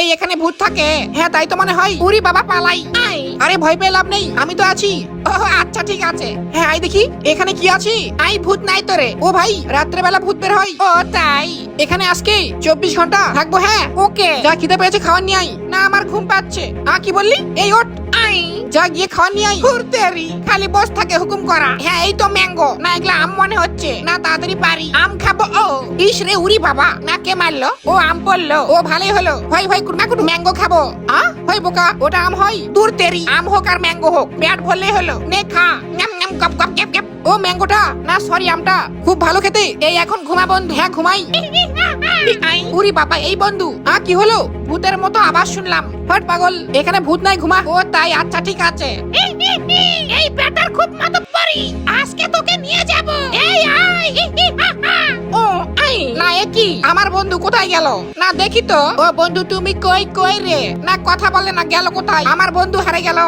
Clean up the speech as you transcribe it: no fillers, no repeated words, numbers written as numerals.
এই এখানে ভূত থাকে? হ্যাঁ তাই তো মনে হয়। উরি বাবা পালাই। আরে ভয় পেয়ে লাভ নেই, আমি তো আছি। ও আচ্ছা ঠিক আছে। হ্যাঁ আই দেখি এখানে কি আছে। আই ভূত নাই তো রে। ও ভাই রাত্রেবেলা ভূত বের হয়? ও তাই। এখানে আজকে 24 ঘন্টা থাকবো। হ্যাঁ ওকে। যা খিদে পেয়েছে খাওয়ার নিয়ে আই। না আমার ঘুম পাচ্ছে। কি বললি? এই ওঠ। আই যা গিয়ে খাওয়ার নিয়ে আই। হুরতেরি খালি বস থাকে হুকুম করা। হ্যাঁ এই তো ম্যাঙ্গো। না এগুলা আম মনে হচ্ছে। না তাড়াতাড়ি পারি আম খাবো। ও ইস রে উরি বাবা, না কে মারলো? ও আম পড়লো। ও ভালোই হলো। হয় হয় কুটনা কুটু ম্যাঙ্গো খাবো। হয় বোকা, ওটা আম হয়? দূর তেরি, আম হোক আর ম্যাঙ্গো হোক পেট ভরলেই হলো। নে খা। নাম নাম গপ গপ গ্যাপ গ্যাপ। ও ম্যাঙ্গোটা না সরি আমটা খুব ভালো খেতে। এই এখন ঘুমা বন্ধু। হ্যাঁ ঘুমাই। উরি বাবা এই বন্ধু কি হলো? ভূতের মতো আওয়াজ শুনলাম। হট পাগল, এখানে ভূত নাই, ঘুমা। ও তাই, আচ্ছা ঠিক আছে। এই বেটার খুব মাতব্বরি, আজকে তোকে নিয়ে যাব। এই আই। ও আই না এ কি? আমার বন্ধু কোথায় গেল? না দেখি তো। ও বন্ধু তুমি কই কই রে? না কথা বলে না, গেল কোথায়? আমার বন্ধু হারে গেল।